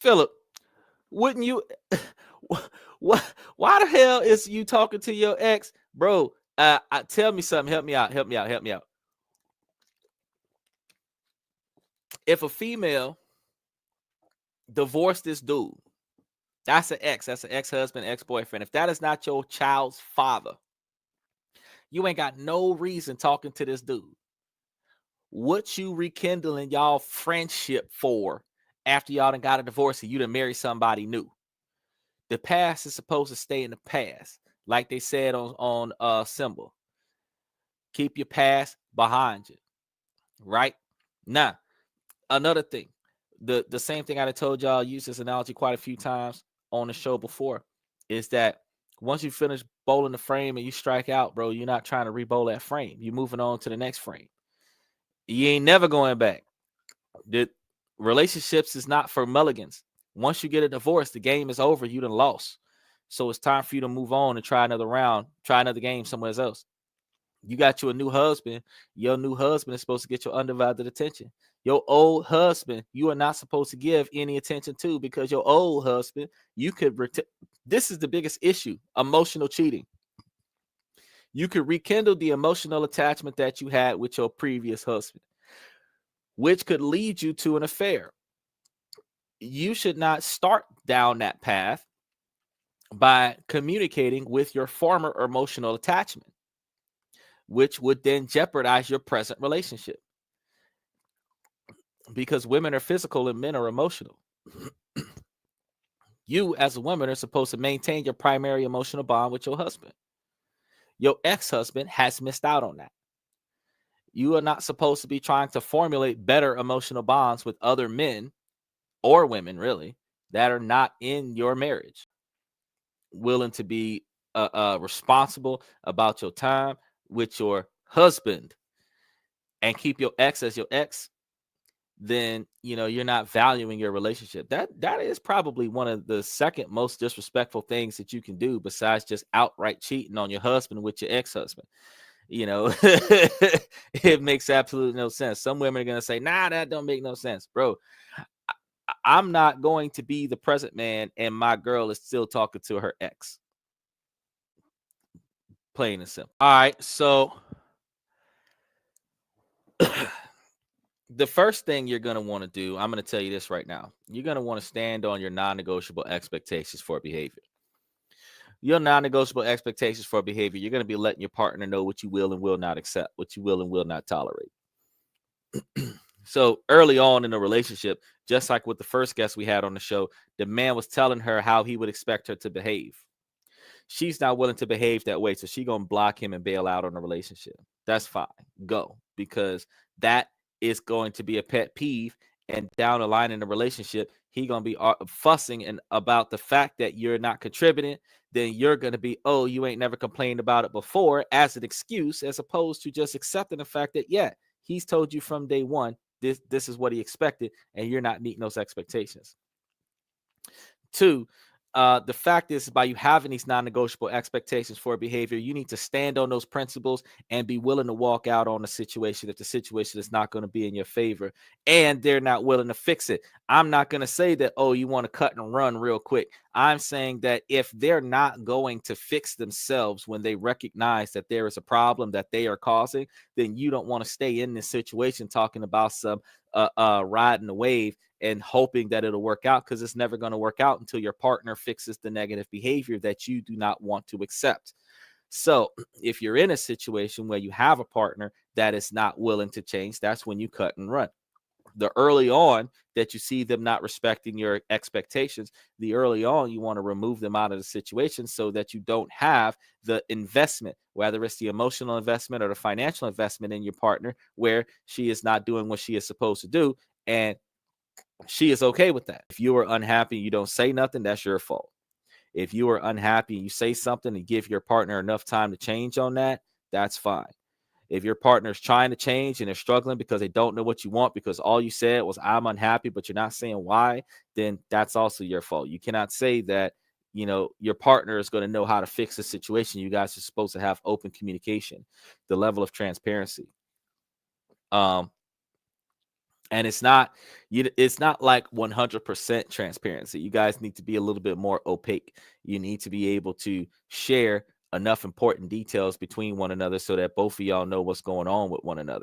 Philip, wouldn't you? Why the hell is you talking to your ex, bro? Tell me something. Help me out. Help me out. Help me out. If a female divorced this dude, that's an ex. That's an ex-husband, ex-boyfriend. If that is not your child's father, you ain't got no reason talking to this dude. What you rekindling y'all friendship for after y'all done got a divorce and you done married somebody new? The past is supposed to stay in the past, like they said on Symbol. Keep your past behind you, right? Now, another thing, the same thing I told y'all, I used this analogy quite a few times on the show before, is that once you finish bowling the frame and you strike out, bro, you're not trying to re-bowl that frame. You're moving on to the next frame. You ain't never going back. The relationships is not for mulligans. Once you get a divorce, the game is over. You done lost. So it's time for you to move on and try another round, try another game somewhere else. You got you a new husband. Your new husband is supposed to get your undivided attention. Your old husband, you are not supposed to give any attention to, because your old husband, you could this is the biggest issue, emotional cheating. You could rekindle the emotional attachment that you had with your previous husband, which could lead you to an affair. You should not start down that path by communicating with your former emotional attachment, which would then jeopardize your present relationship, because women are physical and men are emotional. You, as a woman, are supposed to maintain your primary emotional bond with your husband. Your ex-husband has missed out on that. You are not supposed to be trying to formulate better emotional bonds with other men or women, really, that are not in your marriage, willing to be responsible about your time with your husband and keep your ex as your ex. Then you're not valuing your relationship. That is probably one of the second most disrespectful things that you can do, besides just outright cheating on your husband with your ex-husband. It makes absolutely no sense. Some women are going to say, nah, that don't make no sense, bro. I'm not going to be the present man and my girl is still talking to her ex. Plain and simple. All right, so the first thing you're going to want to do, I'm going to tell you this right now. You're going to want to stand on your non-negotiable expectations for behavior. Your non-negotiable expectations for behavior, you're going to be letting your partner know what you will and will not accept, what you will and will not tolerate. So early on in the relationship, just like with the first guest we had on the show, the man was telling her how he would expect her to behave. She's not willing to behave that way, so she's going to block him and bail out on the relationship. That's fine. Go. Because that is going to be a pet peeve, and down the line in the relationship, he going to be fussing and about the fact that you're not contributing. Then you're going to be, oh, you ain't never complained about it before, as an excuse, as opposed to just accepting the fact that, yeah, he's told you from day one, this is what he expected, and you're not meeting those expectations. Two, the fact is, by you having these non-negotiable expectations for behavior, you need to stand on those principles and be willing to walk out on a situation if the situation is not going to be in your favor and they're not willing to fix it. I'm not going to say that, oh, you want to cut and run real quick. I'm saying that if they're not going to fix themselves when they recognize that there is a problem that they are causing, then you don't want to stay in this situation talking about some riding the wave and hoping that it'll work out, because it's never going to work out until your partner fixes the negative behavior that you do not want to accept. So if you're in a situation where you have a partner that is not willing to change, that's when you cut and run. The early on that you see them not respecting your expectations, the early on you want to remove them out of the situation so that you don't have the investment, whether it's the emotional investment or the financial investment in your partner, where she is not doing what she is supposed to do, and she is okay with that. If you are unhappy, you don't say nothing, that's your fault. If you are unhappy, you say something and give your partner enough time to change on that, that's fine. If your partner is trying to change and they're struggling because they don't know what you want, because all you said was, I'm unhappy, but you're not saying why, then that's also your fault. You cannot say that, your partner is going to know how to fix the situation. You guys are supposed to have open communication, the level of transparency. And it's not like 100% transparency. You guys need to be a little bit more opaque. You need to be able to share enough important details between one another so that both of y'all know what's going on with one another.